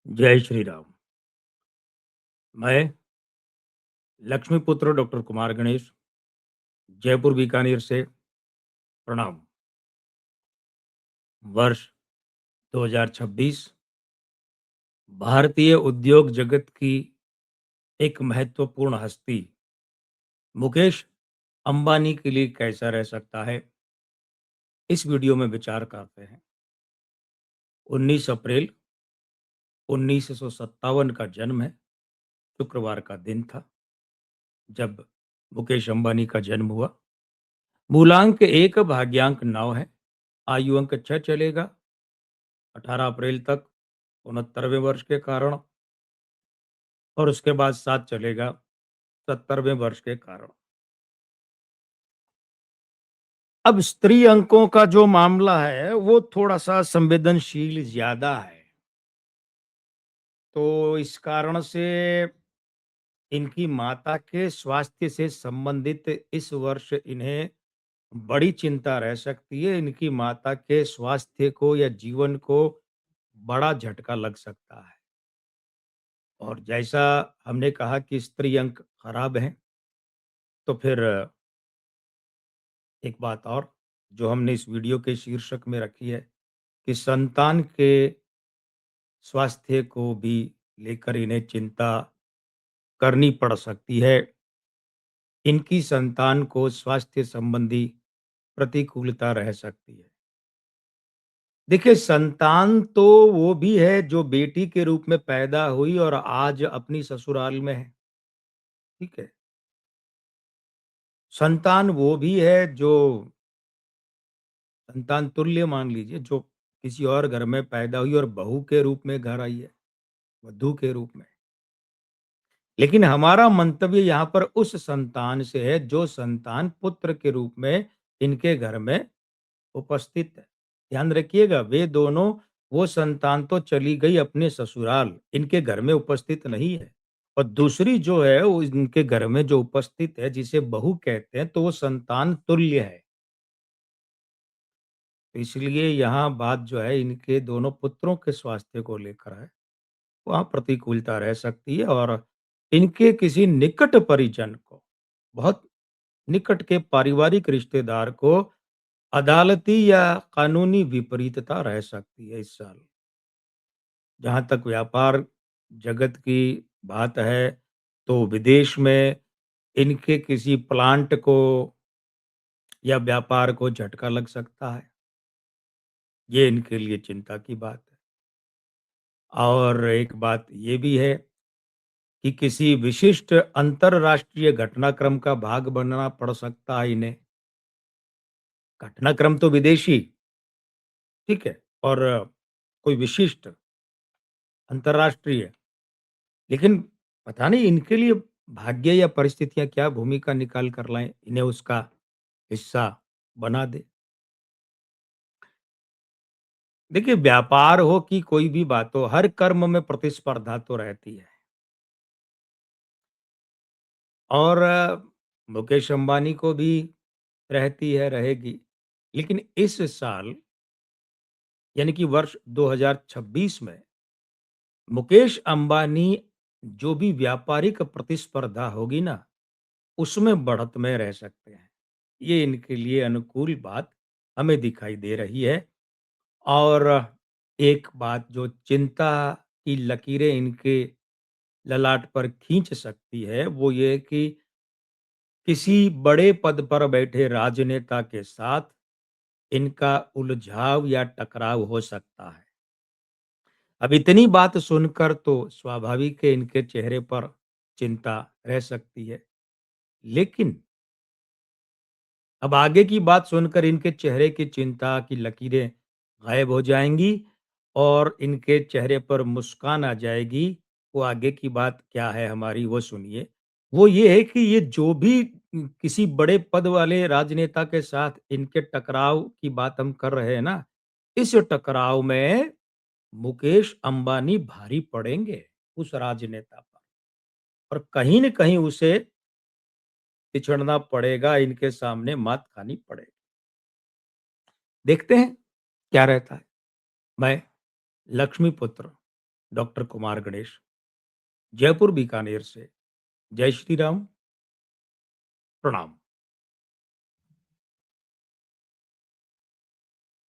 जय श्री राम। मैं लक्ष्मीपुत्र डॉक्टर कुमार गणेश, जयपुर बीकानेर से प्रणाम। वर्ष 2026 भारतीय उद्योग जगत की एक महत्वपूर्ण हस्ती मुकेश अंबानी के लिए कैसा रह सकता है, इस वीडियो में विचार करते हैं। 19 अप्रैल 1957 का जन्म है। शुक्रवार का दिन था जब मुकेश अंबानी का जन्म हुआ। मूलांक 1, भाग्यांक 9 है। आयु अंक 6 चलेगा। 18 अप्रैल तक 69वें वर्ष के कारण, और उसके बाद 7 चलेगा 70वें वर्ष के कारण। अब स्त्री अंकों का जो मामला है वो थोड़ा सा संवेदनशील ज्यादा है, तो इस कारण से इनकी माता के स्वास्थ्य से संबंधित इस वर्ष इन्हें बड़ी चिंता रह सकती है। इनकी माता के स्वास्थ्य को या जीवन को बड़ा झटका लग सकता है। और जैसा हमने कहा कि स्त्री अंक खराब हैं, तो फिर एक बात और जो हमने इस वीडियो के शीर्षक में रखी है कि संतान के स्वास्थ्य को भी लेकर इन्हें चिंता करनी पड़ सकती है। इनकी संतान को स्वास्थ्य संबंधी प्रतिकूलता रह सकती है। देखिए, संतान तो वो भी है जो बेटी के रूप में पैदा हुई और आज अपनी ससुराल में है। ठीक है। संतान वो भी है जो संतान तुल्य मान लीजिए, जो किसी और घर में पैदा हुई और बहू के रूप में घर आई है, वधू के रूप में। लेकिन हमारा मंतव्य यहाँ पर उस संतान से है जो संतान पुत्र के रूप में इनके घर में उपस्थित है। ध्यान रखिएगा, वे दोनों, वो संतान तो चली गई अपने ससुराल, इनके घर में उपस्थित नहीं है। और दूसरी जो है वो इनके घर में जो उपस्थित है, जिसे बहू कहते हैं, तो वो संतान तुल्य है। तो इसलिए यहाँ बात जो है इनके दोनों पुत्रों के स्वास्थ्य को लेकर है। वहाँ प्रतिकूलता रह सकती है और इनके किसी निकट परिजन को, बहुत निकट के पारिवारिक रिश्तेदार को अदालती या कानूनी विपरीतता रह सकती है इस साल। जहाँ तक व्यापार जगत की बात है, तो विदेश में इनके किसी प्लांट को या व्यापार को झटका लग सकता है। ये इनके लिए चिंता की बात है। और एक बात ये भी है कि किसी विशिष्ट अंतरराष्ट्रीय घटनाक्रम का भाग बनना पड़ सकता है इन्हें। घटनाक्रम तो विदेशी, ठीक है, और कोई विशिष्ट अंतरराष्ट्रीय, लेकिन पता नहीं इनके लिए भाग्य या परिस्थितियां क्या भूमिका निकाल कर लाएं, इन्हें उसका हिस्सा बना दे। देखिए, व्यापार हो कि कोई भी बात हो, हर कर्म में प्रतिस्पर्धा तो रहती है। और मुकेश अंबानी को भी रहती है, रहेगी। लेकिन इस साल, यानी कि वर्ष 2026 में मुकेश अंबानी जो भी व्यापारिक प्रतिस्पर्धा होगी ना, उसमें बढ़त में रह सकते हैं। ये इनके लिए अनुकूल बात हमें दिखाई दे रही है। और एक बात जो चिंता की लकीरें इनके ललाट पर खींच सकती है, वो ये कि किसी बड़े पद पर बैठे राजनेता के साथ इनका उलझाव या टकराव हो सकता है। अब इतनी बात सुनकर तो स्वाभाविक है इनके चेहरे पर चिंता रह सकती है। लेकिन अब आगे की बात सुनकर इनके चेहरे की चिंता की लकीरें गायब हो जाएंगी और इनके चेहरे पर मुस्कान आ जाएगी। वो आगे की बात क्या है हमारी, वो सुनिए। वो ये है कि ये जो भी किसी बड़े पद वाले राजनेता के साथ इनके टकराव की बात हम कर रहे हैं ना, इस टकराव में मुकेश अंबानी भारी पड़ेंगे उस राजनेता पर, और कहीं न कहीं उसे पिछड़ना पड़ेगा, इनके सामने मात खानी पड़ेगी। देखते हैं क्या रहता है। मैं लक्ष्मीपुत्र डॉक्टर कुमार गणेश, जयपुर बीकानेर से। जय श्री राम, प्रणाम।